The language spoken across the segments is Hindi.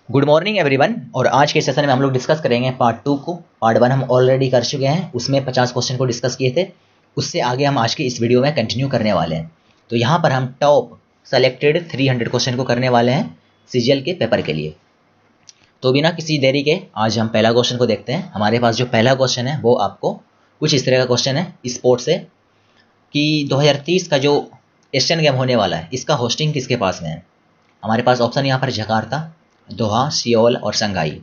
Good morning everyone. और आज के सेशन में हम लोग डिस्कस करेंगे पार्ट 2 को। पार्ट 1 हम ऑलरेडी कर चुके हैं, उसमें 50 क्वेश्चन को डिस्कस किए थे। उससे आगे हम आज की इस वीडियो में कंटिन्यू करने वाले हैं। तो यहाँ पर हम टॉप सेलेक्टेड 300 क्वेश्चन को करने वाले हैं सीजीएल के पेपर के लिए। तो बिना किसी देरी के आज हम पहला क्वेश्चन को देखते हैं। हमारे पास जो पहला क्वेश्चन है वो आपको कुछ इस तरह का क्वेश्चन है स्पोर्ट से कि 2030 का जो एशियन गेम होने वाला है इसका होस्टिंग किसके पास में है। हमारे पास ऑप्शन यहाँ पर जकार्ता, दोहा, सियोल और शंघाई।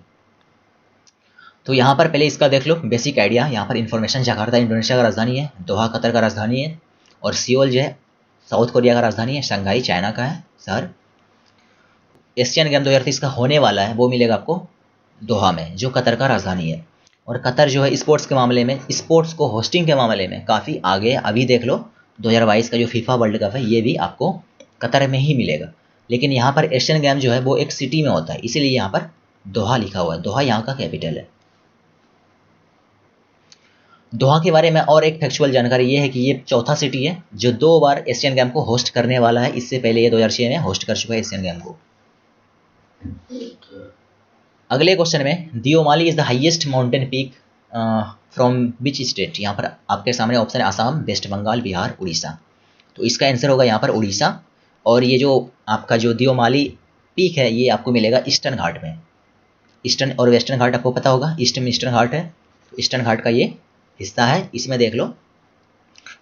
तो यहाँ पर पहले इसका देख लो बेसिक आइडिया। यहाँ पर इन्फॉर्मेशन, जकार्ता इंडोनेशिया का राजधानी है, दोहा कतर का राजधानी है और सियोल जो है साउथ कोरिया का राजधानी है, शंघाई चाइना का है शहर। एशियन गेम 2030 का होने वाला है वो मिलेगा आपको दोहा में, जो कतर का राजधानी है। और कतर जो है स्पोर्ट्स के मामले में, स्पोर्ट्स को होस्टिंग के मामले में काफ़ी आगे। अभी देख लो 2022 का जो फीफा वर्ल्ड कप है ये भी आपको कतर में ही मिलेगा। लेकिन यहाँ पर एशियन गेम जो है वो एक सिटी में होता है, इसीलिए यहाँ पर दोहा लिखा हुआ है। दोहा यहाँ का कैपिटल है। दोहा के बारे में और एक फैक्चुअल जानकारी ये है कि ये चौथा सिटी है जो 2 बार एशियन गेम को होस्ट करने वाला है। इससे पहले ये 2006 में होस्ट कर चुका है एशियन गेम को। अगले क्वेश्चन में Deomali is the highest mountain peak from which state. यहाँ पर आपके सामने ऑप्शन है असम, वेस्ट बंगाल, बिहार, उड़ीसा। तो इसका आंसर होगा यहाँ पर उड़ीसा। और ये जो आपका जो दियोमाली पीक है ये आपको मिलेगा ईस्टर्न घाट में। ईस्टर्न और वेस्टर्न घाट आपको पता होगा, ईस्ट में ईस्टर्न घाट है, तो ईस्टर्न घाट का ये हिस्सा है। इसमें देख लो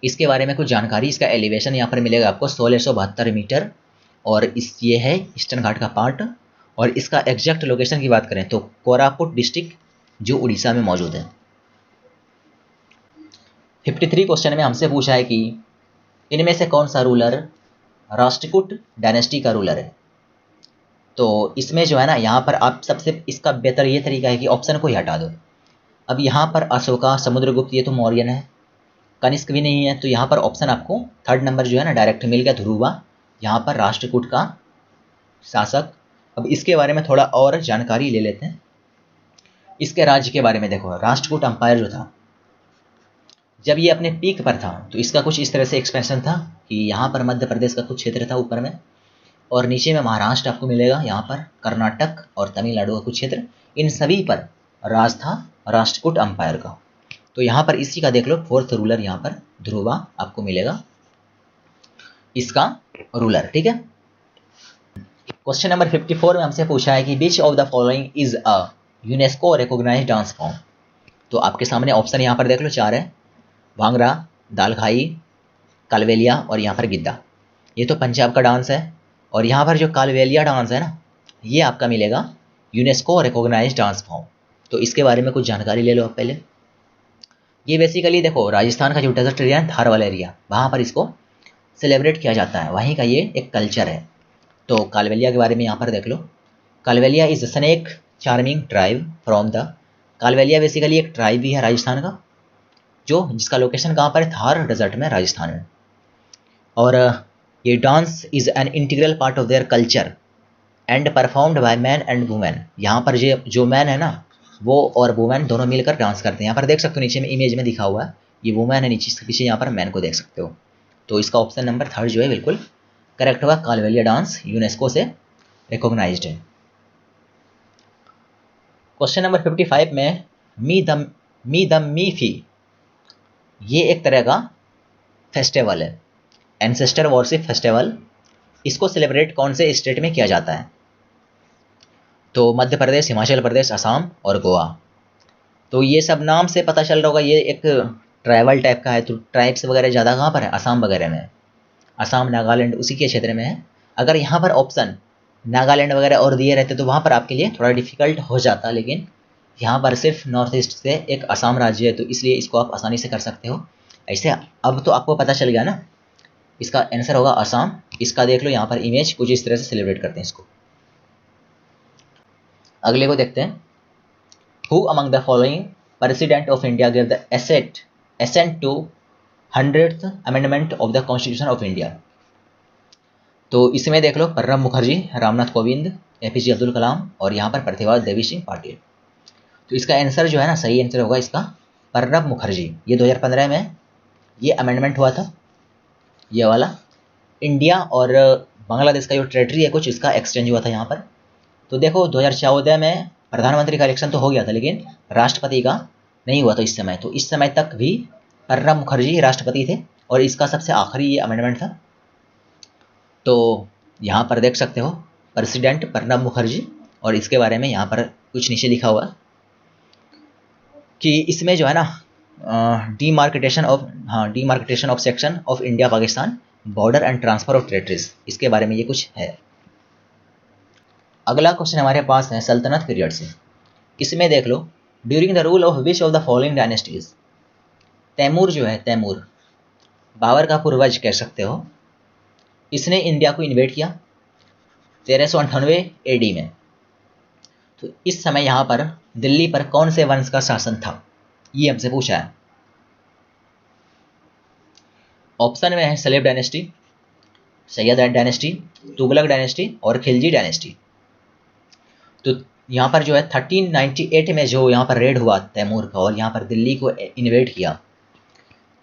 इसके बारे में कुछ जानकारी। इसका एलिवेशन यहाँ पर मिलेगा आपको 1672 मीटर और इस ये है ईस्टर्न घाट का पार्ट। और इसका एग्जैक्ट लोकेशन की बात करें तो कोरापुट डिस्ट्रिक्ट जो उड़ीसा में मौजूद है। 53 क्वेश्चन में हमसे पूछा है कि इनमें से कौन सा रूलर राष्ट्रकूट डायनेस्टी का रूलर है। तो इसमें जो है ना, यहाँ पर आप सबसे इसका बेहतर ये तरीका है कि ऑप्शन को ही हटा दो। अब यहाँ पर अशोका, समुद्रगुप्त ये तो मौर्यन है, कनिष्क भी नहीं है। तो यहाँ पर ऑप्शन आपको थर्ड नंबर जो है ना डायरेक्ट मिल गया, ध्रुवा, यहाँ पर राष्ट्रकूट का शासक। अब इसके बारे में थोड़ा और जानकारी ले लेते हैं। इसके राज्य के बारे में देखो, राष्ट्रकूट अंपायर जो था जब ये अपने पीक पर था तो इसका कुछ इस तरह से एक्सपेंशन था कि यहाँ पर मध्य प्रदेश का कुछ क्षेत्र था ऊपर में, और नीचे में महाराष्ट्र आपको मिलेगा, यहाँ पर कर्नाटक और तमिलनाडु का कुछ क्षेत्र। इन सभी पर राज था राष्ट्रकूट अंपायर का। तो यहाँ पर इसी का देख लो फोर्थ रूलर, यहाँ पर ध्रुवा आपको मिलेगा इसका रूलर। ठीक है। क्वेश्चन नंबर 54 में हमसे पूछा है कि which of the following is a UNESCO recognised dance form. तो आपके सामने ऑप्शन यहाँ पर देख लो 4 है, भांगड़ा, दालखाई, कालबेलिया और यहाँ पर गिद्दा। ये तो पंजाब का डांस है। और यहाँ पर जो कालबेलिया डांस है ना ये आपका मिलेगा यूनेस्को रिकॉग्नाइज्ड डांस फॉर्म। तो इसके बारे में कुछ जानकारी ले लो आप पहले। ये बेसिकली देखो राजस्थान का जो डेजर्ट एरिया है, थार वाला एरिया, वहाँ पर इसको सेलिब्रेट किया जाता है, वहीं का ये एक कल्चर है। तो कालबेलिया के बारे में यहाँ पर देख लो। Kalbelia is snake charming tribe from the. Kalbelia basically एक ट्राइब भी है राजस्थान का, जो जिसका लोकेशन कहाँ पर है, थार डेजर्ट में राजस्थान में। और ये dance is an integral part of their culture and performed by man and women. यहाँ पर जो मैन है ना वो और वुमेन दोनों मिलकर डांस करते हैं। यहाँ पर देख सकते हो नीचे में इमेज में दिखा हुआ है, ये वुमेन है, नीचे से पीछे यहाँ पर मैन को देख सकते हो। तो इसका ऑप्शन नंबर 3 जो है बिल्कुल करेक्ट होगा। कालबेलिया डांस यूनेस्को से रिकॉग्नाइज्ड है। क्वेश्चन नंबर 55 में मी द मीफी, ये एक तरह का फेस्टिवल है, एंसेस्टर वर्शिप फेस्टिवल। इसको सेलिब्रेट कौन से स्टेट में किया जाता है। तो मध्य प्रदेश, हिमाचल प्रदेश, असम और गोवा। तो ये सब नाम से पता चल रहा होगा ये एक ट्राइबल टाइप का है। तो ट्राइब्स वगैरह ज़्यादा कहाँ पर है, असम वगैरह में, असम, नागालैंड उसी के क्षेत्र में है। अगर यहाँ पर ऑप्शन नागालैंड वगैरह और दिए रहते तो वहाँ पर आपके लिए थोड़ा डिफिकल्ट हो जाता, लेकिन यहाँ पर सिर्फ नॉर्थ ईस्ट से एक असम राज्य है तो इसलिए इसको आप आसानी से कर सकते हो। ऐसे अब तो आपको पता चल गया ना, इसका आंसर होगा असम। इसका देख लो यहाँ पर इमेज, कुछ इस तरह से सेलिब्रेट करते हैं इसको। अगले को देखते हैं। Who among the following president of India give the assent to 100th amendment of the constitution of India. तो इसमें देख लो प्रणब मुखर्जी, रामनाथ कोविंद, एपीजे अब्दुल कलाम और यहाँ पर प्रतिभा देवी सिंह पाटिल। तो इसका आंसर जो है ना, सही आंसर होगा इसका प्रणब मुखर्जी। ये 2015 में ये अमेंडमेंट हुआ था, ये वाला। इंडिया और बांग्लादेश का जो टेरिटरी है कुछ, इसका एक्सचेंज हुआ था यहाँ पर। तो देखो 2014 में प्रधानमंत्री का इलेक्शन तो हो गया था, लेकिन राष्ट्रपति का नहीं हुआ था इस समय। तो इस समय तक भी प्रणब मुखर्जी राष्ट्रपति थे और इसका सबसे आखिरी ये अमेंडमेंट था। तो यहाँ पर देख सकते हो प्रेसिडेंट प्रणब मुखर्जी, और इसके बारे में यहाँ पर कुछ नीचे लिखा हुआ कि इसमें जो है ना demarcation of section of India Pakistan border and transfer of territories, इसके बारे में ये कुछ है। अगला क्वेश्चन हमारे पास है सल्तनत पीरियड से। इसमें देख लो, during the rule of which of the following dynasties. Timur जो है, तैमूर बाबर का पूर्वज कह सकते हो, इसने इंडिया को इन्वेड किया 1398 AD में। तो इस समय यहाँ पर दिल्ली पर कौन से वंश का शासन था, ये हमसे पूछा है। ऑप्शन में है slave dynasty, Sayyid dynasty, Tughlaq dynasty और खिलजी डायनेस्टी। तो यहाँ पर जो है 1398 में जो यहाँ पर रेड हुआ तैमूर का और यहाँ पर दिल्ली को इन्वेड किया,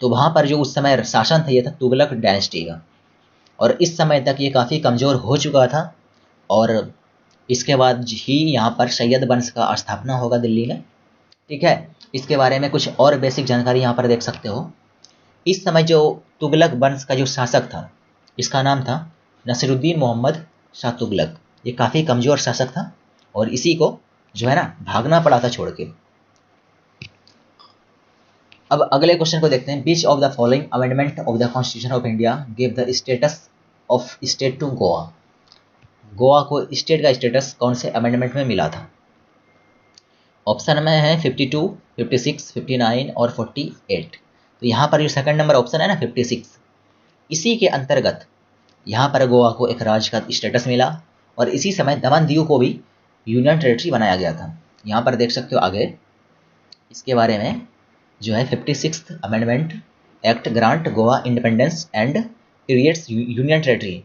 तो वहाँ पर जो उस समय शासन था ये था तुगलक डायनेस्टी का, और इस समय तक ये काफ़ी कमज़ोर हो चुका था। और इसके बाद ही यहाँ पर सैयद वंश का स्थापना होगा दिल्ली में। ठीक है, इसके बारे में कुछ और बेसिक जानकारी यहाँ पर देख सकते हो। इस समय जो तुगलक वंश का जो शासक था, इसका नाम था नसीरुद्दीन मोहम्मद शाह तुगलक। ये काफ़ी कमज़ोर शासक था और इसी को जो है ना भागना पड़ा था छोड़ के। अब अगले क्वेश्चन को देखते हैं। Which of the following amendment of the constitution of India give the status of state to Goa. Goa को स्टेट का स्टेटस कौन से अमेंडमेंट में मिला था? ऑप्शन में है 52, 56, 59 और 48। तो यहाँ पर जो सेकंड नंबर ऑप्शन है ना 56, इसी के अंतर्गत यहाँ पर गोवा को एक राज्य का स्टेटस मिला और इसी समय दमन दीव को भी यूनियन टेरिटरी बनाया गया था। यहाँ पर देख सकते हो आगे इसके बारे में जो है 56th amendment act grant Goa independence and creates union territory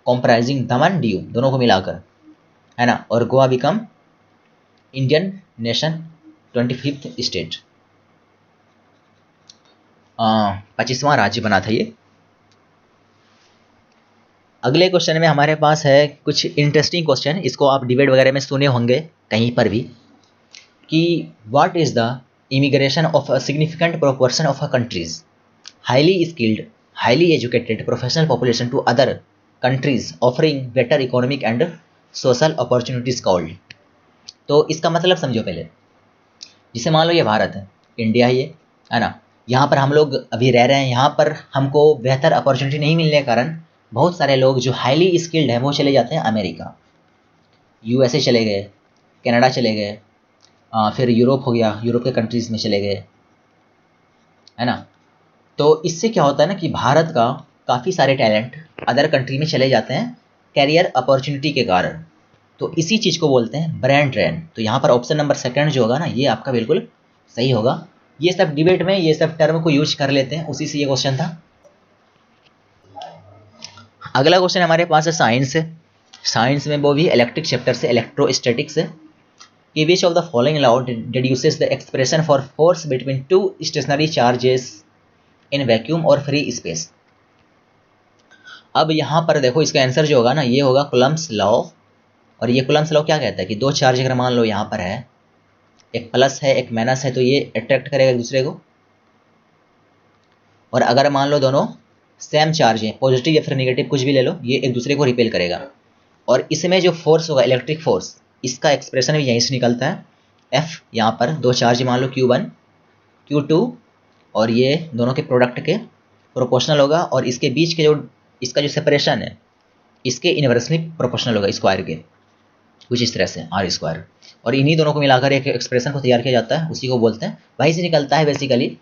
comprising Daman Diu दोनों को मिलाकर, है ना, और Goa become Indian nation 25th state, 25वां राज्य बना था ये। अगले क्वेश्चन में हमारे पास है कुछ इंटरेस्टिंग क्वेश्चन, इसको आप डिबेट वगैरह में सुने होंगे कहीं पर भी, कि what is the immigration of a significant proportion of a countries highly skilled highly educated professional population to other countries offering better economic and social opportunities called. तो इसका मतलब समझो पहले। जिसे मान लो ये भारत है, इंडिया ये है ना, यहाँ पर हम लोग अभी रह रहे हैं, यहाँ पर हमको बेहतर अपॉर्चुनिटी नहीं मिलने के कारण बहुत सारे लोग जो हाईली स्किल्ड हैं वो चले जाते हैं अमेरिका, USA चले गए, कनाडा चले गए, फिर यूरोप हो गया, यूरोप के कंट्रीज़ में चले गए, है ना। तो इससे क्या होता है ना कि भारत का काफ़ी सारे टैलेंट अदर कंट्री में चले जाते हैं कैरियर अपॉर्चुनिटी के कारण। तो इसी चीज़ को बोलते हैं ब्रेन ड्रेन। तो यहाँ पर ऑप्शन नंबर सेकंड जो होगा ना ये आपका बिल्कुल सही होगा। ये सब डिबेट में ये सब टर्म को यूज कर लेते हैं, उसी से ये क्वेश्चन था। अगला क्वेश्चन हमारे पास है साइंस से। साइंस में वो भी इलेक्ट्रिक चैप्टर से, इलेक्ट्रोस्टैटिक्स से, कि which of the following law deduces the expression for force between two stationary charges in vacuum और फ्री स्पेस। अब यहाँ पर देखो इसका आंसर जो होगा ना ये होगा कुलम्ब्स लॉ। और ये कुलम्ब्स लॉ क्या कहता है कि दो चार्ज अगर मान लो यहाँ पर है, एक प्लस है एक माइनस है, तो ये अट्रैक्ट करेगा एक दूसरे को। और अगर मान लो दोनों सेम चार्ज है, पॉजिटिव या फिर नेगेटिव कुछ भी ले लो, ये एक दूसरे को रिपेल करेगा। और इसमें जो फोर्स होगा इलेक्ट्रिक फोर्स, इसका एक्सप्रेशन भी यहीं से निकलता है। F यहाँ पर दो चार्ज मान लो Q1 Q2 और ये दोनों के प्रोडक्ट के प्रोपोर्शनल होगा, और इसके बीच के जो इसका जो सेपरेशन है इसके इनवर्सली प्रोपोर्शनल होगा स्क्वायर के, कुछ इस तरह से R स्क्वायर। और इन्हीं दोनों को मिलाकर एक एक्सप्रेशन को तैयार किया जाता है, उसी को बोलते हैं, वहीं से निकलता है बेसिकली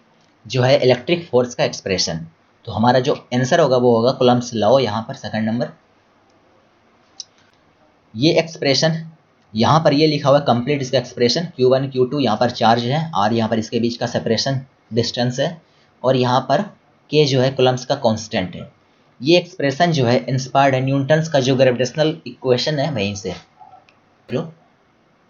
जो है इलेक्ट्रिक फोर्स का एक्सप्रेशन। तो हमारा जो आंसर होगा वो होगा कुलम्ब्स लॉ, यहाँ पर सेकंड नंबर। ये एक्सप्रेशन यहाँ पर ये लिखा हुआ है कंप्लीट इसका एक्सप्रेशन, Q1 Q2 यहाँ पर चार्ज है, R यहाँ पर इसके बीच का सेपरेशन डिस्टेंस है, और यहाँ पर K जो है कुलम्ब्स का कांस्टेंट है। ये एक्सप्रेशन जो है इंस्पायर्ड है न्यूटन्स का जो ग्रेविटेशनल इक्वेशन है वहीं से।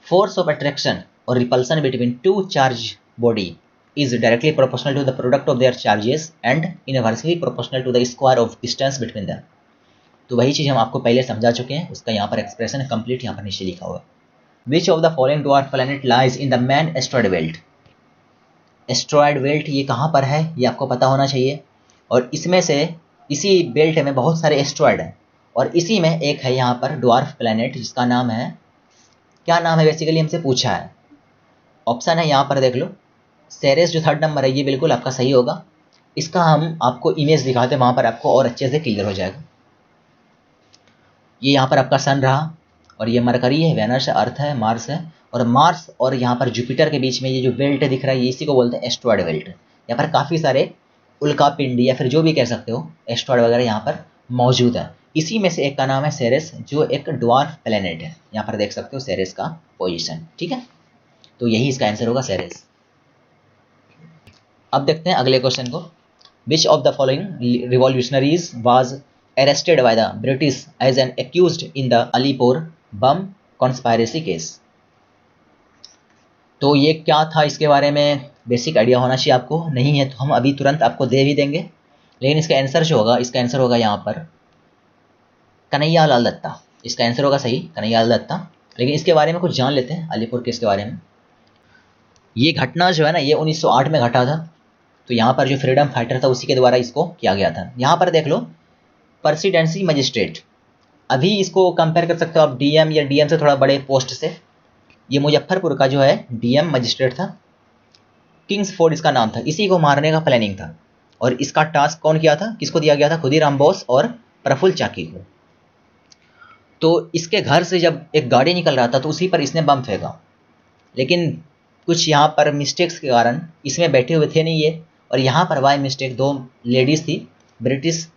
फोर्स ऑफ अट्रैक्शन और repulsion between two charge body is directly proportional to the product of their charges and inversely proportional to the square of distance between them। तो वही चीज़ हम आपको पहले समझा चुके हैं, उसका यहाँ पर एक्सप्रेशन कंप्लीट यहाँ पर नीचे लिखा हुआ है। विच of the following dwarf planet lies in the man asteroid belt. Asteroid belt ये कहाँ पर है ये आपको पता होना चाहिए, और इसमें से इसी बेल्ट में बहुत सारे एस्ट्रॉयड हैं, और इसी में एक है यहाँ पर ड्वार्फ प्लैनेट जिसका नाम है, क्या नाम है बेसिकली हमसे पूछा है। ऑप्शन है यहाँ पर देख लो, सेरेस जो 3rd नंबर है ये बिल्कुल आपका सही होगा। इसका हम आपको इमेज दिखाते हैं, वहाँ पर आपको और अच्छे से क्लियर हो जाएगा। ये यहाँ पर आपका सन रहा, और ये मरकरी है, वेनस है, अर्थ है, मार्स है, और मार्स और यहाँ पर जुपिटर के बीच में ये जो बेल्ट दिख रहा है ये इसी को बोलते हैं एस्ट्रॉयड बेल्ट। यहाँ पर काफ़ी सारे उल्का पिंड या फिर जो भी कह सकते हो एस्ट्रॉयड वगैरह यहाँ पर मौजूद है। इसी में से एक का नाम है सेरेस, जो एक ड्वार्फ प्लैनेट है। यहाँ पर देख सकते हो सेरेस का पोजीशन, ठीक है, तो यही इसका आंसर होगा सेरेस। अब देखते हैं अगले क्वेश्चन को। Which of the following revolutionaries was arrested by the British as an accused in the Alipore bomb conspiracy case. तो ये क्या था, इसके बारे में बेसिक आइडिया होना चाहिए आपको, नहीं है तो हम अभी तुरंत आपको दे भी देंगे, लेकिन इसका आंसर जो होगा, इसका आंसर होगा यहाँ पर कन्हैया लाल दत्ता। इसका आंसर होगा सही कन्हैया लाल दत्ता। लेकिन इसके बारे में कुछ जान लेते हैं अलीपुर केस के बारे में। ये घटना जो है ना ये 1908 में घटा था, तो यहाँ पर जो फ्रीडम फाइटर था उसी के द्वारा इसको किया गया था। यहाँ पर देख लो प्रेसिडेंसी मजिस्ट्रेट, अभी इसको कंपेयर कर सकते हो आप डीएम या डीएम से थोड़ा बड़े पोस्ट से। ये मुजफ्फरपुर का जो है डीएम मजिस्ट्रेट था, किंग्सफोर्ड इसका नाम था, इसी को मारने का प्लानिंग था, और इसका टास्क कौन किया था, किसको दिया गया था, खुदीराम बोस और प्रफुल्ल चाकी को। तो इसके घर से जब एक गाड़ी निकल रहा था तो उसी पर इसने बम फेंका, लेकिन कुछ यहाँ पर मिस्टेक्स के कारण इसमें बैठे हुए थे नहीं ये, और यहाँ पर बाय मिस्टेक 2 लेडीज़ थी ब्रिटिश,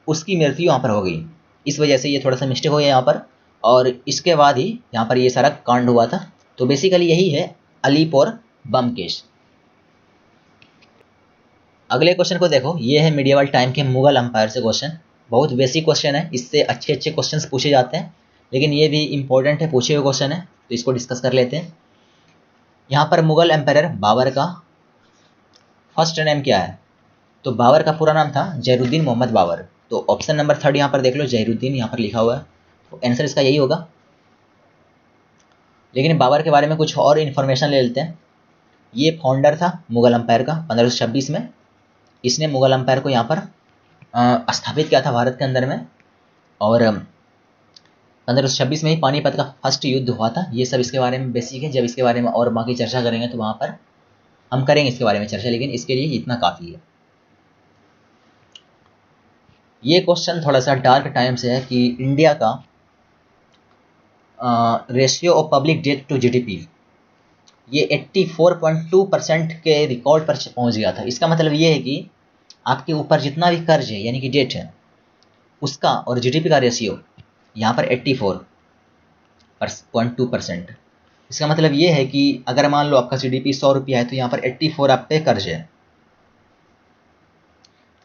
उसकी मृत्यु यहाँ पर हो गई। इस वजह से ये थोड़ा सा मिस्टेक हो गया यहाँ पर, और इसके बाद ही यहाँ पर ये सारा कांड हुआ था। तो बेसिकली यही है अलीपुर बम केस। अगले क्वेश्चन को देखो, ये है मिडिएवल टाइम के मुगल अंपायर से क्वेश्चन। बहुत बेसिक क्वेश्चन है, इससे अच्छे अच्छे क्वेश्चंस पूछे जाते हैं, लेकिन ये भी इंपॉर्टेंट है, पूछे हुए क्वेश्चन है, तो इसको डिस्कस कर लेते हैं। यहाँ पर मुगल एम्पायर बाबर का फर्स्ट नेम क्या है, तो बाबर का पूरा नाम था जहीरुद्दीन मोहम्मद बाबर। तो ऑप्शन नंबर 3 यहाँ पर देख लो, जहीरुद्दीन यहाँ पर लिखा हुआ है, तो आंसर इसका यही होगा। लेकिन बाबर के बारे में कुछ और इन्फॉर्मेशन ले लेते हैं। ये फाउंडर था मुगल एम्पायर का 1526 में। इसने मुगल एम्पायर को यहाँ पर स्थापित किया था भारत के अंदर में, और 1526 में ही पानीपत का फर्स्ट युद्ध हुआ था। ये सब इसके बारे में बेसिक है, जब इसके बारे में और बाकी चर्चा करेंगे तो वहाँ पर हम करेंगे इसके बारे में चर्चा, लेकिन इसके लिए इतना काफ़ी है। ये क्वेश्चन थोड़ा सा डार्क टाइम से है कि इंडिया का ratio of public debt to GDP ये 84.2% के रिकॉर्ड पर पहुंच गया था। इसका मतलब ये है कि आपके ऊपर जितना भी कर्ज है यानी कि डेट है उसका और जीडीपी का रेशियो यहाँ पर 84.2%। इसका मतलब ये है कि अगर मान लो आपका जीडीपी 100 रुपया है तो यहाँ पर 84 आप पे कर्ज है।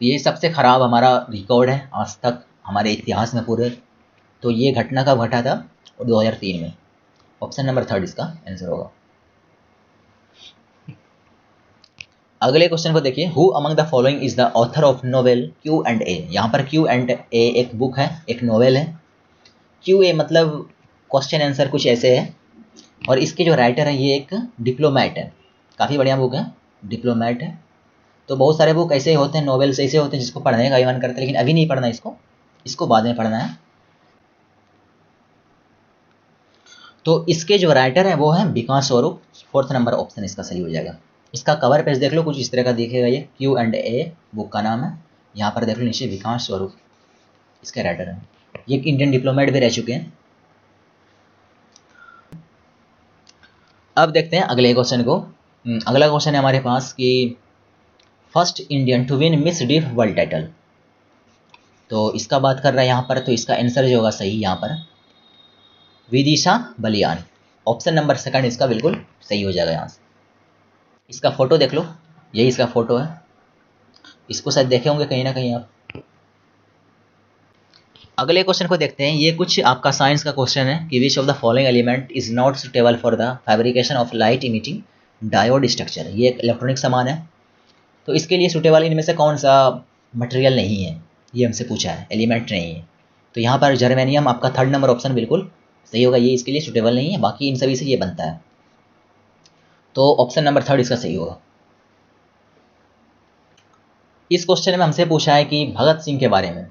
तो ये सबसे ख़राब हमारा रिकॉर्ड है आज तक हमारे इतिहास में पूरे। तो ये घटना कब घटा था, 2003 में। ऑप्शन नंबर 3 इसका आंसर होगा। अगले क्वेश्चन को देखिए, who among the following is the author of novel Q&A। यहाँ पर Q&A एक बुक है, एक नोवेल है। QA मतलब क्वेश्चन आंसर कुछ ऐसे है, और इसके जो राइटर है ये एक डिप्लोमेट है। काफ़ी बढ़िया बुक है, डिप्लोमेट है। तो बहुत सारे बुक ऐसे होते हैं, नोवेल्स ऐसे होते हैं जिसको पढ़ने का मन करता है, लेकिन अभी नहीं पढ़ना इसको बाद में पढ़ना है। तो इसके जो राइटर हैं वो हैं विकास स्वरूप। 4th नंबर ऑप्शन इसका सही हो जाएगा। इसका कवर पेज देख लो, कुछ इस तरह का दिखेगा, ये Q&A बुक का नाम है। यहाँ पर देख लो नीचे विकास स्वरूप इसके राइटर हैं। ये एक इंडियन डिप्लोमेट भी रह चुके हैं। अब देखते हैं अगले क्वेश्चन को। अगला क्वेश्चन है हमारे पास कि first Indian to win Miss deaf world title. तो इसका बात कर रहा है यहाँ पर, तो इसका आंसर जो होगा सही यहाँ पर विदिशा बलियान। ऑप्शन नंबर 2 इसका बिल्कुल सही हो जाएगा। यहाँ से इसका फोटो देख लो, यही इसका फोटो है। इसको शायद देखे होंगे कहीं ना कहीं आप। अगले क्वेश्चन को देखते हैं। ये कुछ आपका साइंस का क्वेश्चन है कि which of the following element is not suitable for the fabrication of light emitting diode structure. ये एक इलेक्ट्रॉनिक सामान है, तो इसके लिए सुटेबल इनमें से कौन सा मटेरियल नहीं है, ये हमसे पूछा है, एलिमेंट नहीं है। तो यहाँ पर जर्मेनियम आपका 3rd नंबर ऑप्शन बिल्कुल सही होगा, ये इसके लिए सुटेबल नहीं है, बाकी इन सभी से ये बनता है, तो ऑप्शन नंबर 3rd इसका सही होगा। इस क्वेश्चन में हमसे पूछा है कि भगत सिंह के बारे में।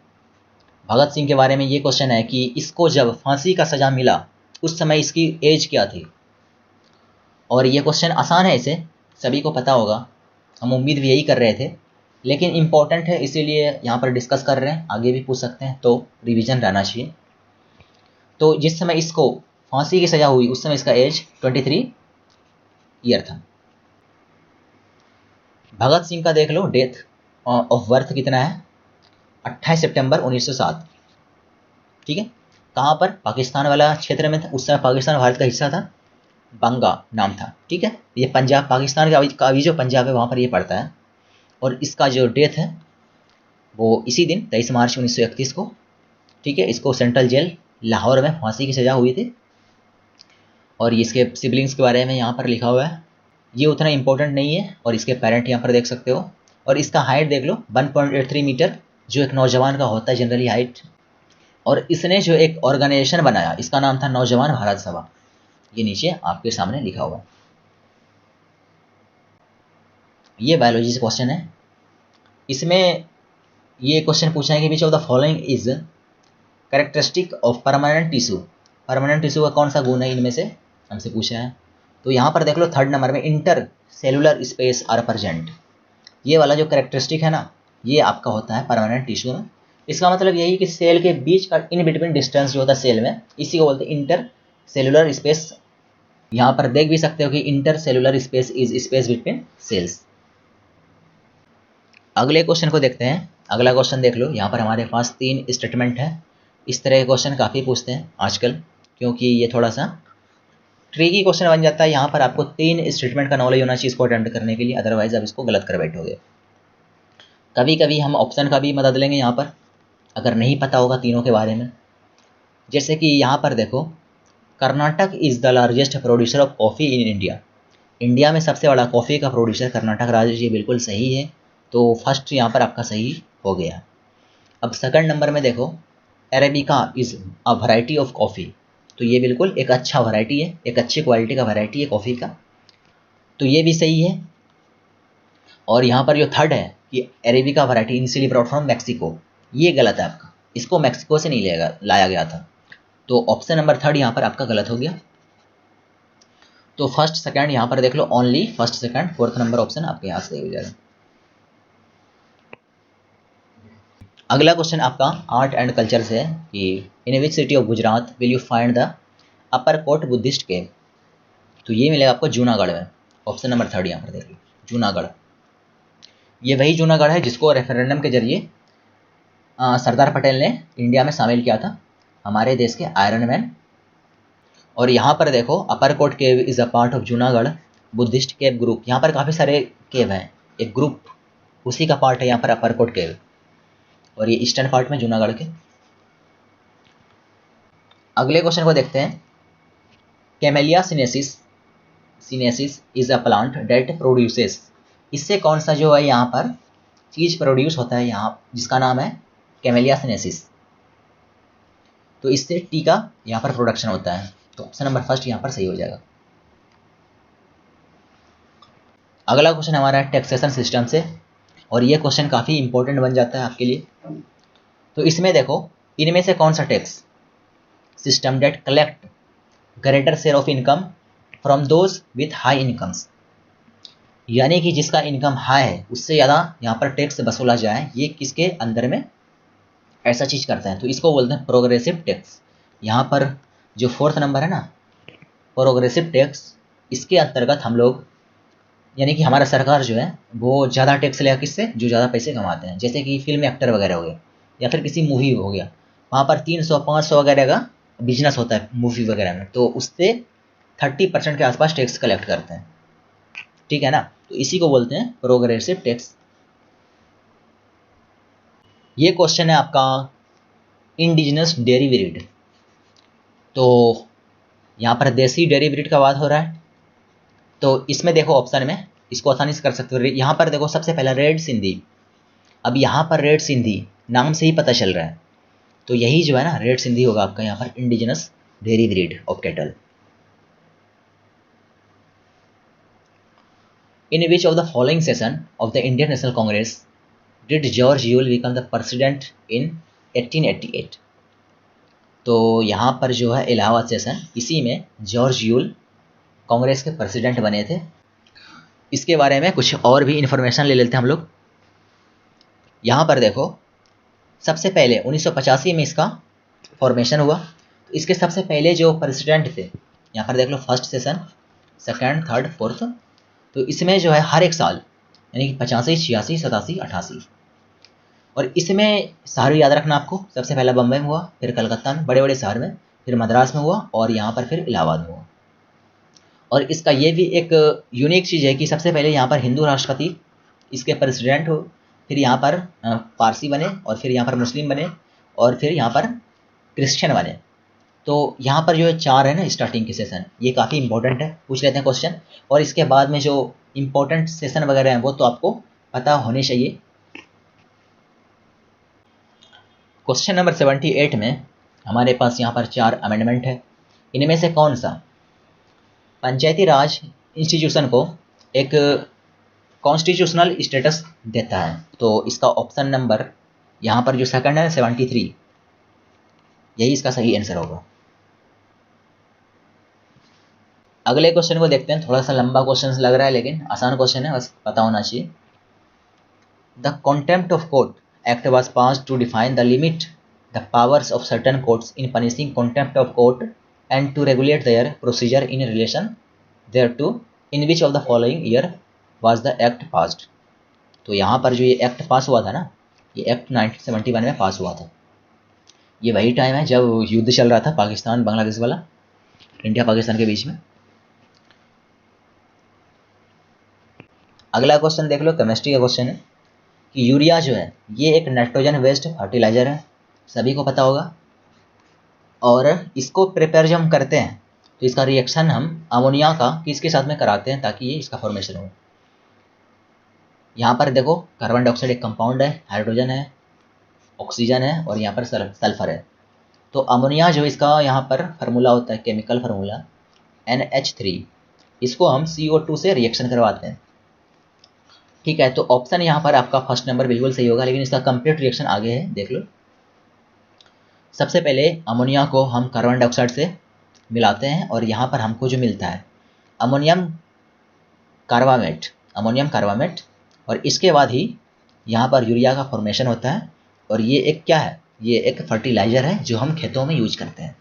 भगत सिंह के बारे में ये क्वेश्चन है कि इसको जब फांसी का सज़ा मिला उस समय इसकी एज क्या थी। और ये क्वेश्चन आसान है, इसे सभी को पता होगा, हम उम्मीद भी यही कर रहे थे, लेकिन इम्पॉर्टेंट है इसीलिए यहाँ पर डिस्कस कर रहे हैं, आगे भी पूछ सकते हैं, तो रिवीजन रहना चाहिए। तो जिस समय इसको फांसी की सज़ा हुई उस समय इसका एज 23 ईयर था। भगत सिंह का देख लो डेथ ऑफ बर्थ कितना है, 28 सितंबर 1907। ठीक है, कहाँ पर, पाकिस्तान वाला क्षेत्र में था, उस समय पाकिस्तान भारत का हिस्सा था, बंगा नाम था। ठीक है, ये पंजाब, पाकिस्तान का अभी जो पंजाब है वहाँ पर ये पड़ता है। और इसका जो डेथ है वो इसी दिन 23 मार्च 1931 को, ठीक है, इसको सेंट्रल जेल लाहौर में फांसी की सज़ा हुई थी। और इसके सिबलिंग्स के बारे में यहाँ पर लिखा हुआ है, ये उतना इंपॉर्टेंट नहीं है, और इसके पेरेंट यहाँ पर देख सकते हो। और इसका हाइट देख लो 1.83 मीटर, जो एक नौजवान का होता है जनरली हाइट। और इसने जो एक ऑर्गेनाइजेशन बनाया इसका नाम था नौजवान भारत सभा, ये नीचे आपके सामने लिखा हुआ है। ये बायोलॉजी से क्वेश्चन है, इसमें ये क्वेश्चन पूछा है कि which of the following is characteristic of permanent tissue. Permanent tissue का कौन सा गुण है इनमें से, हमसे पूछा है। तो यहाँ पर देख लो 3rd नंबर में intercellular space are present, ये वाला जो कैरेक्टरिस्टिक है ना, ये आपका होता है परमानेंट टिश्यू में। इसका मतलब यही कि सेल के बीच का इन बिटवीन डिस्टेंस जो होता है सेल में, इसी को बोलते हैं इंटर सेलुलर स्पेस। यहाँ पर देख भी सकते हो कि intercellular space is space between cells. अगले क्वेश्चन को देखते हैं। अगला क्वेश्चन देख लो, यहाँ पर हमारे पास 3 स्टेटमेंट है। इस तरह के क्वेश्चन काफ़ी पूछते हैं आजकल, क्योंकि ये थोड़ा सा ट्रिकी क्वेश्चन बन जाता है। यहाँ पर आपको 3 स्टेटमेंट का नॉलेज होना चाहिए इसको अटेम्प्ट करने के लिए, अदरवाइज आप इसको गलत कर बैठोगे। कभी कभी हम ऑप्शन का भी मदद लेंगे यहाँ पर, अगर नहीं पता होगा तीनों के बारे में। जैसे कि यहाँ पर देखो, Karnataka is the largest producer of coffee in India. India में सबसे बड़ा कॉफ़ी का प्रोड्यूसर कर्नाटक राज्य, ये बिल्कुल सही है, तो फर्स्ट यहाँ पर आपका सही हो गया। अब 2nd नंबर में देखो, arabica is a variety of coffee, तो ये बिल्कुल एक अच्छा वैरायटी है, एक अच्छी क्वालिटी का वैरायटी है कॉफ़ी का, तो ये भी सही है। और यहाँ पर जो 3rd है कि arabica variety initially brought from Mexico, ये गलत है आपका, इसको मैक्सिको से नहीं लाया गया था, तो ऑप्शन नंबर 3rd यहाँ पर आपका गलत हो गया। तो 1st 2nd यहाँ पर देख लो, only 1st 2nd 4th number option आपके यहाँ सही हो जाएगा। अगला क्वेश्चन आपका आर्ट एंड कल्चर से है कि in which city of Gujarat will you find the Uparkot Buddhist cave. तो ये मिलेगा आपको जूनागढ़ में, ऑप्शन नंबर 3rd यहाँ पर देखिए, जूनागढ़। ये वही जूनागढ़ है जिसको रेफरेंडम के जरिए सरदार पटेल ने इंडिया में शामिल किया था, हमारे देश के आयरन मैन। और यहाँ पर देखो, Uparkot cave is a part of Junagadh Buddhist cave group. यहाँ पर काफ़ी सारे केव हैं, एक ग्रुप उसी का पार्ट है यहाँ पर अपर कोट केव, और ये ईस्टर्न पार्ट में जूनागढ़ के। अगले क्वेश्चन को देखते हैं। Camellia sinensis is a plant that produces. इससे कौन सा जो है यहाँ पर चीज़ प्रोड्यूस होता है यहाँ, जिसका नाम है कैमेलिया सिनेसिस, तो इससे टी का यहाँ पर प्रोडक्शन होता है, तो ऑप्शन नंबर 1st यहाँ पर सही हो जाएगा। अगला क्वेश्चन हमारा है टैक्सेशन सिस्टम से, और ये क्वेश्चन काफ़ी इंपॉर्टेंट बन जाता है आपके लिए। तो इसमें देखो, इनमें से कौन सा tax system that collect greater share of income from those with high incomes, यानी कि जिसका इनकम हाई है उससे ज़्यादा यहाँ पर टैक्स वसूला जाए, ये किसके अंदर में ऐसा चीज़ करते हैं, तो इसको बोलते हैं प्रोग्रेसिव टैक्स। यहाँ पर जो 4th नंबर है ना, प्रोग्रेसिव टैक्स, इसके अंतर्गत हम लोग, यानी कि हमारा सरकार जो है वो ज़्यादा टैक्स लेगा किससे, जो ज़्यादा पैसे कमाते हैं, जैसे कि फिल्म एक्टर वगैरह हो गए, या फिर किसी मूवी हो गया, वहाँ पर 300-500 वगैरह का बिजनेस होता है मूवी वगैरह में, तो उससे 30% के आसपास टैक्स कलेक्ट करते हैं, ठीक है ना, तो इसी को बोलते हैं प्रोग्रेसिव टैक्स। ये क्वेश्चन है आपका इंडिजिनस डेयरी ब्रीड, तो यहाँ पर देसी डेयरी ब्रीड का बात हो रहा है, तो इसमें देखो ऑप्शन में इसको आसानी से कर सकते हो। यहाँ पर देखो सबसे पहला रेड सिंधी, अब यहाँ पर रेड सिंधी नाम से ही पता चल रहा है तो यही जो है ना रेड सिंधी होगा आपका यहाँ पर indigenous dairy breed of cattle. In which of the following session of the Indian National Congress did George Yule become the president in 1888। तो यहाँ पर जो है इलाहाबाद सेशन, इसी में जॉर्ज यूल कांग्रेस के प्रेसिडेंट बने थे। इसके बारे में कुछ और भी इंफॉर्मेशन ले लेते हैं हम लोग। यहाँ पर देखो, सबसे पहले 1985 में इसका फॉर्मेशन हुआ। तो इसके सबसे पहले जो प्रेसिडेंट थे, यहाँ पर देख लो, first session, second, third, fourth. तो इसमें जो है हर एक साल यानी कि 85, 86, 87, 88, और इसमें शहर याद रखना आपको, सबसे पहला बम्बई में हुआ, फिर कलकत्ता में, बड़े बड़े शहर में, फिर मद्रास में हुआ, और यहाँ पर फिर इलाहाबाद में हुआ। और इसका ये भी एक यूनिक चीज़ है कि सबसे पहले यहाँ पर हिंदू राष्ट्रपति इसके प्रेसिडेंट हो, फिर यहाँ पर पारसी बने, और फिर यहाँ पर मुस्लिम बने, और फिर यहाँ पर क्रिश्चियन बने। तो यहाँ पर जो है 4 है ना स्टार्टिंग के सेशन, ये काफ़ी इंपॉर्टेंट है, पूछ लेते हैं क्वेश्चन। और इसके बाद में जो इम्पोर्टेंट सेशन वगैरह हैं वो तो आपको पता होने चाहिए। क्वेश्चन नंबर 78 में हमारे पास यहाँ पर 4 अमेंडमेंट है। इनमें से कौन सा पंचायती राज इंस्टीट्यूशन को एक कॉन्स्टिट्यूशनल स्टेटस देता है? तो इसका ऑप्शन नंबर यहाँ पर जो सेकंड है 73, यही इसका सही आंसर होगा। अगले क्वेश्चन को देखते हैं। थोड़ा सा लंबा क्वेश्चन लग रहा है लेकिन आसान क्वेश्चन है, बस पता होना चाहिए। The contempt of court act was passed to define the limit the powers of certain courts in punishing contempt of court and to regulate their procedure in relation thereto, in which of the following year was the act passed? तो यहाँ पर जो ये एक्ट पास हुआ था ना, ये एक्ट 1971 में पास हुआ था। ये वही टाइम है जब युद्ध चल रहा था पाकिस्तान बांग्लादेश वाला, इंडिया पाकिस्तान के बीच में। अगला क्वेश्चन देख लो, केमिस्ट्री का क्वेश्चन है कि यूरिया जो है ये एक नाइट्रोजन बेस्ड फर्टिलाइजर है, सभी को पता होगा। और इसको प्रिपेयर जब हम करते हैं तो इसका रिएक्शन हम अमोनिया का किसके साथ में कराते हैं ताकि ये इसका फॉर्मेशन हो। यहाँ पर देखो, कार्बन डाइऑक्साइड एक कंपाउंड है, हाइड्रोजन है, ऑक्सीजन है, और यहाँ पर सल्फर है। तो अमोनिया जो इसका यहाँ पर फार्मूला होता है, केमिकल फार्मूला NH3, इसको हम CO2 से रिएक्शन करवाते हैं। ठीक है, तो ऑप्शन यहाँ पर आपका फर्स्ट नंबर बिल्कुल सही होगा, लेकिन इसका कंप्लीट रिएक्शन आगे है, देख लो। सबसे पहले अमोनिया को हम कार्बन डाइऑक्साइड से मिलाते हैं, और यहाँ पर हमको जो मिलता है अमोनियम कार्बामेट, और इसके बाद ही यहाँ पर यूरिया का फॉर्मेशन होता है। और ये एक क्या है, ये एक फर्टिलाइजर है जो हम खेतों में यूज करते हैं।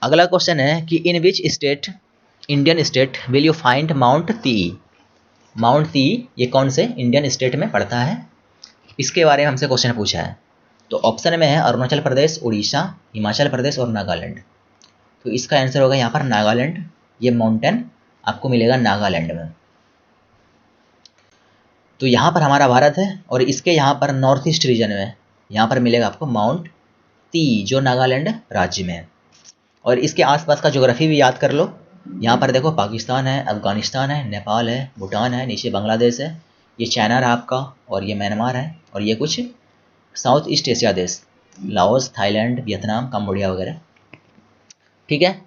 अगला क्वेश्चन है कि in which state, Indian state, will you find Mount Ti? Mount Ti ये कौन से इंडियन स्टेट में पड़ता है, इसके बारे में हमसे क्वेश्चन पूछा है। तो ऑप्शन में है अरुणाचल प्रदेश, उड़ीसा, हिमाचल प्रदेश और नागालैंड। तो इसका आंसर होगा यहाँ पर नागालैंड। ये माउंटेन आपको मिलेगा नागालैंड में। तो यहाँ पर हमारा भारत है, और इसके यहाँ पर नॉर्थ ईस्ट रीजन में यहाँ पर मिलेगा आपको माउंट ती, जो नागालैंड राज्य में है। और इसके आसपास का ज्योग्राफी भी याद कर लो। यहाँ पर देखो, पाकिस्तान है, अफगानिस्तान है, नेपाल है, भूटान है, नीचे बांग्लादेश है, ये चाइना रहा आपका, और ये म्यांमार है, और ये कुछ साउथ ईस्ट एशिया देश, लाओस, थाईलैंड, वियतनाम, कंबोडिया वगैरह। ठीक है।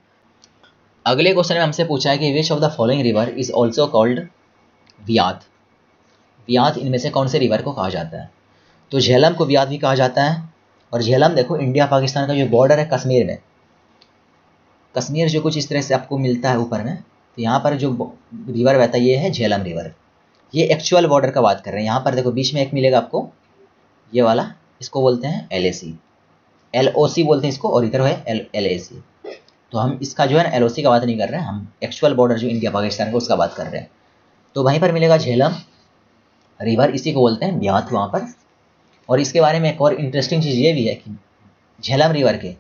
अगले क्वेश्चन में हमसे पूछा है कि which of the following river is also called Vyath? Vyath इनमें से कौन से रिवर को कहा जाता है? तो झेलम को व्यात भी कहा जाता है। और झेलम देखो, इंडिया पाकिस्तान का जो बॉर्डर है कश्मीर में, कश्मीर जो कुछ इस तरह से आपको मिलता है ऊपर में, तो यहाँ पर जो रिवर बहता है ये है झेलम रिवर। ये एक्चुअल बॉर्डर का बात कर रहे हैं। यहाँ पर देखो, बीच में एक मिलेगा आपको ये वाला, इसको बोलते हैं LAC, LOC बोलते हैं इसको, और इधर है LAC। तो हम इसका जो है ना LOC का बात नहीं कर रहे हैं, हम एक्चुअल बॉर्डर जो इंडिया पाकिस्तान का उसका बात कर रहे हैं। तो वहीं पर मिलेगा झेलम रिवर, इसी को बोलते हैं ब्यात वहाँ पर। और इसके बारे में एक और इंटरेस्टिंग चीज़ ये भी है कि झेलम रिवर के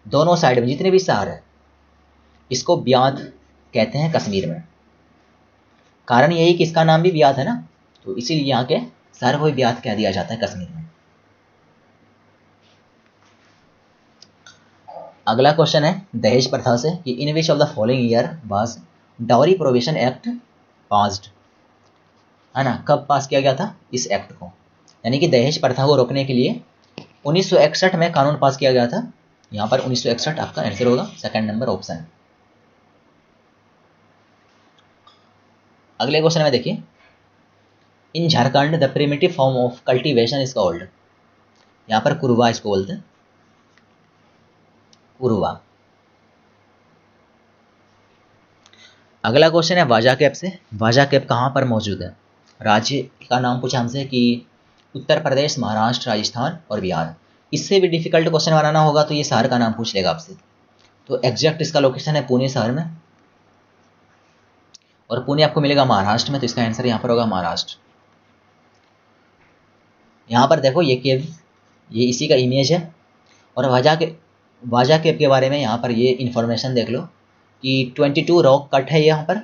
दोनों साइड में जितने भी शहर है, इसको ब्यात कहते हैं कश्मीर में। कारण यही कि इसका नाम भी ब्यात है ना, तो इसीलिए यहाँ के शहर को भी ब्यात कह दिया जाता है कश्मीर में। अगला क्वेश्चन है दहेज प्रथा से कि in which of the following year was dowry prohibition act passed? है ना, कब पास किया गया था इस एक्ट को? यानी कि दहेज प्रथा को रोकने के लिए 1961 में कानून पास किया गया था। यहाँ पर 1961 आपका आंसर होगा, सेकंड नंबर ऑप्शन। अगले क्वेश्चन में देखिए, in Jharkhand the primitive form of cultivation is called. यहाँ पर कुरुवा इसको बोलते हैं, कुरुवा। अगला क्वेश्चन है वाजा कैप से। वाजा कैप कहाँ पर मौजूद है? राज्य का नाम पूछा हमसे कि उत्तर प्रदेश, महाराष्ट्र, राजस्थान और बिहार। इससे भी डिफिकल्ट क्वेश्चन बनाना होगा तो ये शहर का नाम पूछ लेगा आपसे। तो एग्जैक्ट इसका लोकेशन है पुणे शहर में, और पुणे आपको मिलेगा महाराष्ट्र में, तो इसका आंसर यहाँ पर होगा महाराष्ट्र। यहाँ पर देखो ये केव, ये इसी का इमेज है। और वाजा केव के बारे में यहाँ पर ये इंफॉर्मेशन देख लो कि 22 रॉक कट है यहाँ पर,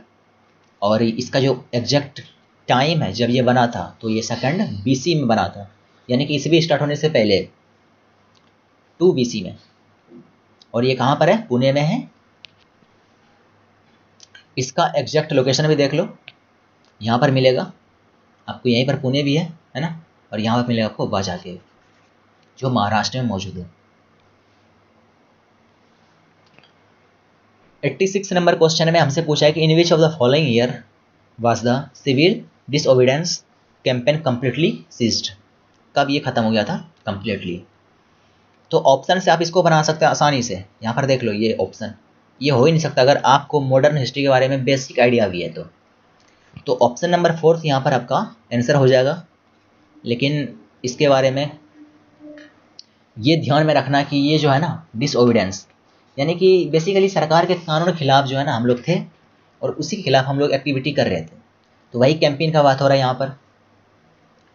और इसका जो एग्जैक्ट टाइम है जब ये बना था तो ये सेकंड BC में बना था, यानी कि ईस्वी स्टार्ट होने से पहले 2 BC में। और ये कहाँ पर है? पुणे में है। इसका एग्जैक्ट लोकेशन भी देख लो, यहाँ पर मिलेगा आपको, यहीं पर पुणे भी है ना, और यहाँ पर मिलेगा आपको वाजा केव जो महाराष्ट्र में मौजूद है। 86 नंबर क्वेश्चन में हमसे पूछा है कि in which of the following year was the civil disobedience campaign completely ceased. कब ये खत्म हो गया था कंप्लीटली? तो ऑप्शन से आप इसको बना सकते हैं आसानी से। यहाँ पर देख लो ये ऑप्शन, ये हो ही नहीं सकता अगर आपको मॉडर्न हिस्ट्री के बारे में बेसिक आइडिया भी है तो ऑप्शन नंबर 4 यहाँ पर आपका आंसर हो जाएगा। लेकिन इसके बारे में ये ध्यान में रखना कि ये जो है ना डिसओबीडियंस, यानी कि बेसिकली सरकार के कानून के खिलाफ जो है ना हम लोग थे, और उसी के खिलाफ हम लोग एक्टिविटी कर रहे थे, तो वही कैंपेन का बात हो रहा है यहाँ पर।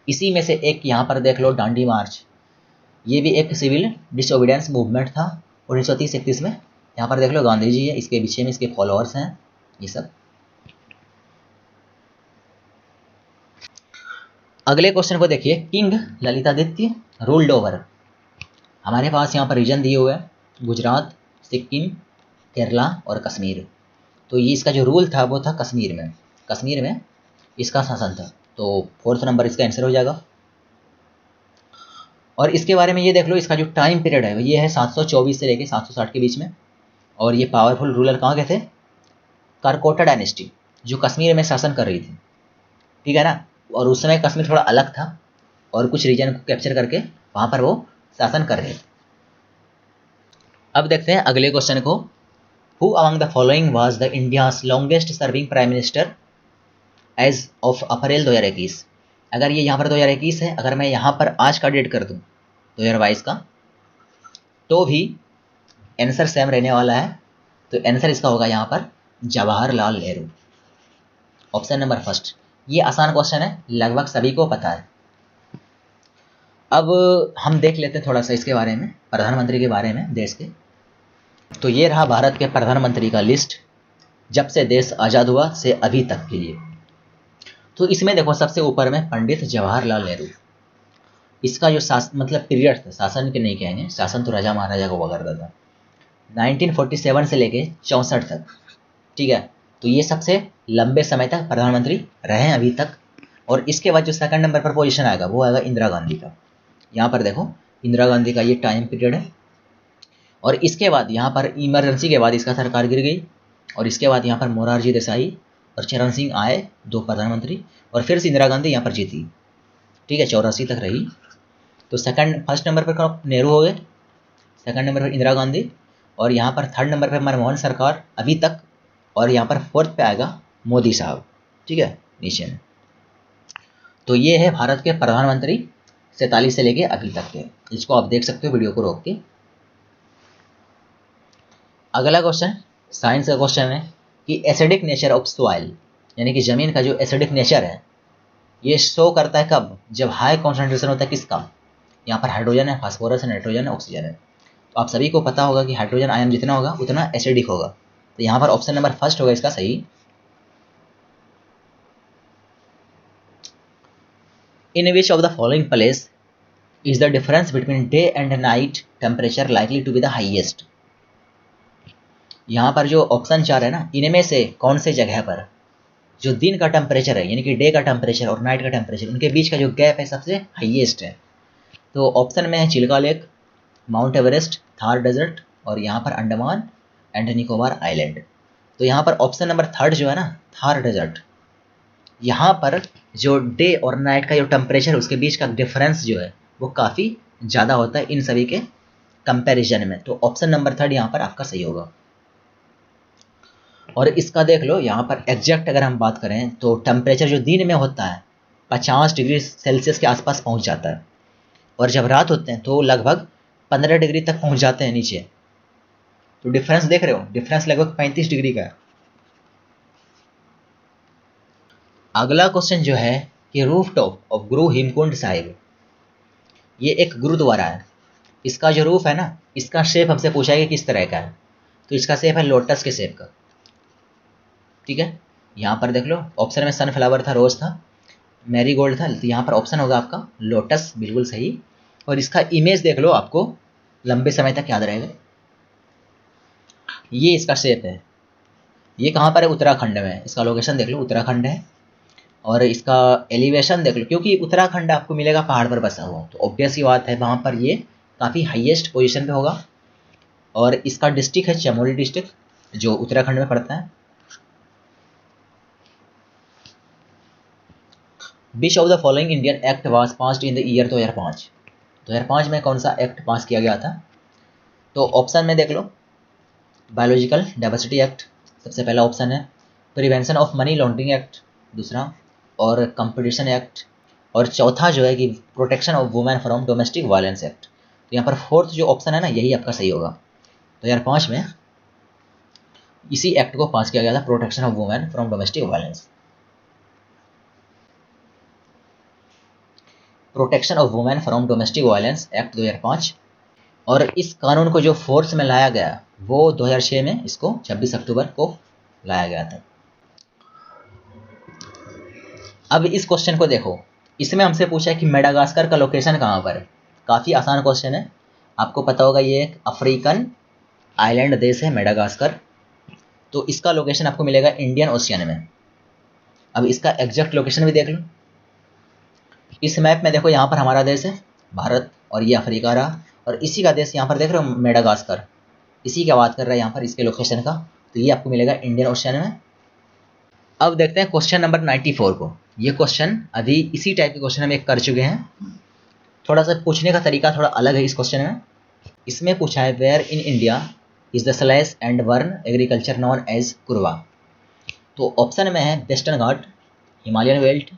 इसी में से एक यहाँ पर देख लो डांडी मार्च, ये भी एक सिविल डिसओबीडियंस मूवमेंट था 1930-31 में। यहाँ पर देख लो गांधी जी है, इसके पीछे में इसके फॉलोअर्स हैं ये सब। अगले क्वेश्चन को देखिए, किंग ललितादित्य रूल्ड ओवर। हमारे पास यहाँ पर रीजन दिए हुए हैं गुजरात, सिक्किम, केरला और कश्मीर। तो ये इसका जो रूल था वो था कश्मीर में इसका शासन था। तो 4th नंबर इसका आंसर हो जाएगा। और इसके बारे में ये देख लो, इसका जो टाइम पीरियड है ये है 724 से लेके 760 के बीच में। और ये पावरफुल रूलर कहाँ के थे? करकोटा डायनेस्टी जो कश्मीर में शासन कर रही थी, ठीक है ना। और उस समय कश्मीर थोड़ा अलग था और कुछ रीजन को कैप्चर करके वहाँ पर वो शासन कर रहे थे। अब देखते हैं अगले क्वेश्चन को, who among the following was the India's longest serving prime minister as of April 2021। अगर ये यहाँ पर 2021 है, अगर मैं यहाँ पर आज का डेट कर दूँ 2022 का, तो भी आंसर सेम रहने वाला है। तो आंसर इसका होगा यहाँ पर Jawaharlal Nehru, option number first. ये आसान क्वेश्चन है, लगभग सभी को पता है। अब हम देख लेते हैं थोड़ा सा इसके बारे में, प्रधानमंत्री के बारे में देश के। तो ये रहा भारत के प्रधानमंत्री का लिस्ट जब से देश आज़ाद हुआ से अभी तक के लिए। तो इसमें देखो सबसे ऊपर में पंडित जवाहरलाल नेहरू। इसका जो मतलब पीरियड था, शासन के नहीं कहेंगे, शासन तो राजा महाराजा को हुआ करता था, 1947 से लेके 64 तक, ठीक है। तो ये सबसे लंबे समय तक प्रधानमंत्री रहे हैं अभी तक। और इसके बाद जो सेकंड नंबर पर पोजीशन आएगा वो आएगा इंदिरा गांधी का। यहाँ पर देखो इंदिरा गांधी का ये टाइम पीरियड है। और इसके बाद यहाँ पर इमरजेंसी के बाद इसका सरकार गिर गई, और इसके बाद यहाँ पर मोरारजी देसाई और चरण सिंह आए, 2 प्रधानमंत्री, और फिर से इंदिरा गांधी यहाँ पर जीती, ठीक है, 84 तक रही। तो फर्स्ट नंबर पर नेहरू हो गए, सेकंड नंबर पर इंदिरा गांधी, और यहाँ पर थर्ड नंबर पर मनमोहन सरकार अभी तक, और यहाँ पर 4th पे आएगा मोदी साहब, ठीक है, नीचे में। तो ये है भारत के प्रधानमंत्री 47 से लेके अभी तक के। इसको आप देख सकते हो वीडियो को रोक के। अगला क्वेश्चन साइंस का क्वेश्चन है कि एसिडिक नेचर ऑफ सॉइल, यानी कि जमीन का जो एसिडिक नेचर है ये शो करता है कब? जब हाई कॉन्सेंट्रेशन होता है किसका? यहाँ पर हाइड्रोजन है, फास्फोरस है, नाइट्रोजन है, ऑक्सीजन है। तो आप सभी को पता होगा कि हाइड्रोजन आयन जितना होगा उतना एसिडिक होगा। तो यहाँ पर ऑप्शन नंबर फर्स्ट होगा इसका सही। In which of the following place is the difference between day and night temperature likely to be the highest. यहाँ पर जो ऑप्शन 4 है ना, इनमें से कौन से जगह पर जो दिन का टेम्परेचर है यानी कि डे का टेम्परेचर और नाइट का टेम्परेचर, उनके बीच का जो गैप है सबसे हाईएस्ट है। तो ऑप्शन में है Chilika lake, mount Everest, Thar desert और यहाँ पर अंडमान एंड निकोबार आइलैंड। तो यहाँ पर ऑप्शन नंबर 3 जो है ना, थार डेजर्ट, यहाँ पर जो डे और नाइट का जो टेम्परेचर है उसके बीच का डिफरेंस जो है वो काफ़ी ज़्यादा होता है इन सभी के कंपैरिजन में। तो ऑप्शन नंबर 3 यहाँ पर आपका सही होगा। और इसका देख लो, यहाँ पर एग्जैक्ट अगर हम बात करें तो टेम्परेचर जो दिन में होता है 50 डिग्री सेल्सियस के आसपास पहुँच जाता है, और जब रात होते हैं तो लगभग 15 डिग्री तक पहुँच जाते हैं नीचे। तो डिफरेंस देख रहे हो, डिफरेंस लगभग 35 डिग्री का है। अगला क्वेश्चन जो है कि रूफ टॉप ऑफ गुरु हेमकुंड साहिब, ये एक गुरुद्वारा है, इसका जो रूफ है ना, इसका शेप हमसे पूछा है कि किस तरह का है। तो इसका शेप है लोटस के शेप का, ठीक है। यहाँ पर देख लो, ऑप्शन में सनफ्लावर था, रोज था, मैरीगोल्ड था, तो यहाँ पर ऑप्शन होगा आपका लोटस, बिल्कुल सही। और इसका इमेज देख लो, आपको लंबे समय तक याद रहेगा। ये इसका शेप है, ये कहाँ पर है, उत्तराखंड में। इसका लोकेशन देख लो, उत्तराखंड है। और इसका एलिवेशन देख लो, क्योंकि उत्तराखंड आपको मिलेगा पहाड़ पर बसा हुआ, तो ऑब्वियस ही बात है वहाँ पर ये काफ़ी हाईएस्ट पोजीशन पे होगा। और इसका डिस्ट्रिक्ट है चमोली डिस्ट्रिक्ट, जो उत्तराखंड में पड़ता है। विच of the following Indian act was passed in the year 2005? 2005 में कौन सा एक्ट पास किया गया था? तो ऑप्शन में देख लो, बायोलॉजिकल डाइवर्सिटी एक्ट सबसे पहला ऑप्शन है, prevention of money laundering act दूसरा, और कंपटीशन एक्ट, और चौथा जो है कि protection of women from domestic violence act. तो यहाँ पर फोर्थ जो ऑप्शन है ना, यही आपका सही होगा। 2005 में इसी एक्ट को पास किया गया था, protection of women from domestic violence, protection of women from domestic violence act 2005। और इस कानून को जो फोर्स में लाया गया वो 2006 में, इसको 26 अक्टूबर को लाया गया था। अब इस क्वेश्चन को देखो, इसमें हमसे पूछा है कि मेडागास्कर का लोकेशन कहाँ पर है। काफ़ी आसान क्वेश्चन है, आपको पता होगा ये एक अफ्रीकन आइलैंड देश है मेडागास्कर। तो इसका लोकेशन आपको मिलेगा इंडियन ओशियन में। अब इसका एग्जैक्ट लोकेशन भी देख लो, इस मैप में देखो, यहाँ पर हमारा देश है भारत, और ये अफ्रीका रहा, और इसी का देश यहाँ पर देख रहे हो मेडागास्कर, इसी का बात कर रहा है यहाँ पर इसके लोकेशन का। तो ये आपको मिलेगा इंडियन ओशियन में। अब देखते हैं क्वेश्चन नंबर 94 को। ये क्वेश्चन अभी इसी टाइप के क्वेश्चन हम एक कर चुके हैं, थोड़ा सा पूछने का तरीका थोड़ा अलग है इस क्वेश्चन में। इसमें पूछा है, where in India is the slash and burn agriculture known as Kurwa. तो ऑप्शन में है western ghat, Himalayan belt,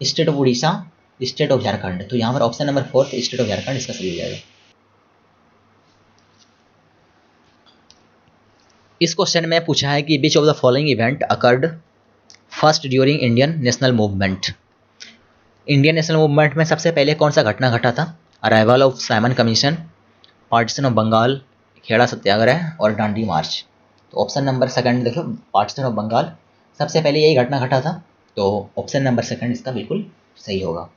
state of Orissa, state of Jharkhand. तो यहाँ पर option number 4 state of Jharkhand इसका सही हो जाएगा। इस क्वेश्चन में पूछा है कि which of the following event occurred first during Indian National Movement. Indian National Movement में सबसे पहले कौन सा घटना घटा था? Arrival of Simon Commission, partition of Bengal, Kheda satyagraha और डांडी मार्च। तो ऑप्शन नंबर 2 देखो, पार्टीशन ऑफ बंगाल, सबसे पहले यही घटना घटा था। तो ऑप्शन नंबर 2 इसका बिल्कुल सही होगा।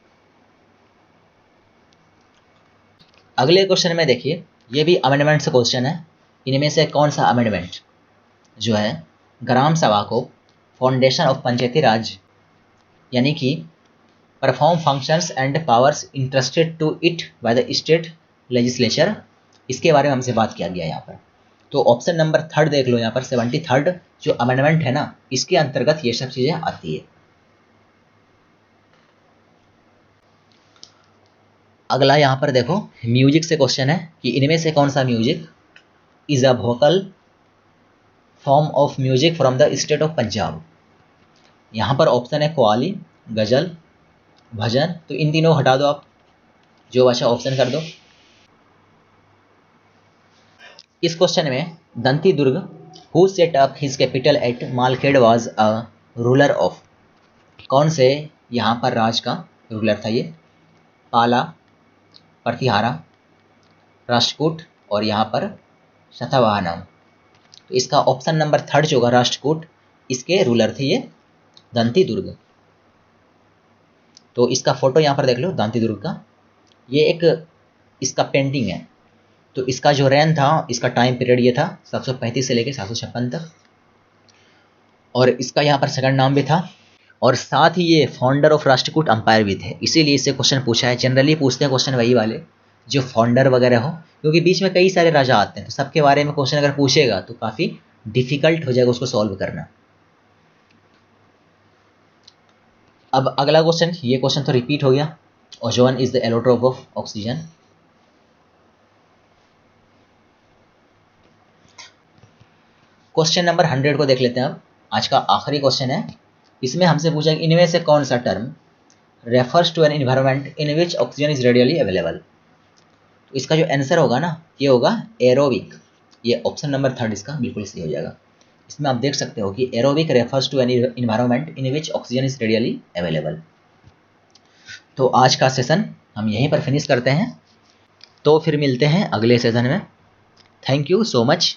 अगले क्वेश्चन में देखिए, ये भी अमेंडमेंट से क्वेश्चन है। इनमें से कौन सा अमेंडमेंट जो है ग्राम सभा को फाउंडेशन ऑफ पंचायती राज यानी कि perform functions and powers interested to it by the state legislature, इसके बारे में हमसे बात किया गया यहाँ पर। तो ऑप्शन नंबर 3 देख लो, यहाँ पर 73 जो अमेंडमेंट है ना, इसके अंतर्गत ये सब चीज़ें आती है। अगला यहाँ पर देखो, म्यूजिक से क्वेश्चन है कि इनमें से कौन सा music is a vocal form of music from the state of Punjab. यहाँ पर ऑप्शन है कव्वाली, गजल, भजन। तो इन तीनों हटा दो आप, जो बचा ऑप्शन कर दो। इस क्वेश्चन में Dantidurga who set up his capital at Malkhed was a ruler of, कौन से यहाँ पर राज का रूलर था ये? पाला, प्रतिहारा, राष्ट्रकूट और यहाँ पर शतवाहनम। तो इसका ऑप्शन नंबर 3 जो होगा राष्ट्रकूट, इसके रूलर थे ये दंती दुर्ग। तो इसका फोटो यहाँ पर देख लो दांती दुर्ग का, ये एक इसका पेंटिंग है। तो इसका जो रेन था, इसका टाइम पीरियड ये था 735 से लेकर 756 तक। और इसका यहाँ पर सेकंड नाम भी था, और साथ ही ये फाउंडर ऑफ राष्ट्रकूट अंपायर भी थे, इसीलिए इससे क्वेश्चन पूछा है। जनरली पूछते हैं क्वेश्चन वही वाले जो फाउंडर वगैरह हो, क्योंकि बीच में कई सारे राजा आते हैं, तो सबके बारे में क्वेश्चन अगर पूछेगा तो काफ़ी डिफिकल्ट हो जाएगा उसको सॉल्व करना। अब अगला क्वेश्चन, ये क्वेश्चन तो रिपीट हो गया, ozone is the allotrope of oxygen. Question number 100 को देख लेते हैं अब, आज का आखिरी क्वेश्चन है। इसमें हमसे पूछा कि इनमें से कौन सा term refers to an environment in which oxygen is readily available. तो इसका जो आंसर होगा ना, ये होगा एरोबिक। ये ऑप्शन नंबर 3 इसका बिल्कुल सही हो जाएगा। इसमें आप देख सकते हो कि aerobic refers to an environment in which oxygen is readily available. तो आज का सेशन हम यहीं पर फिनिश करते हैं, तो फिर मिलते हैं अगले सेशन में। Thank you so much.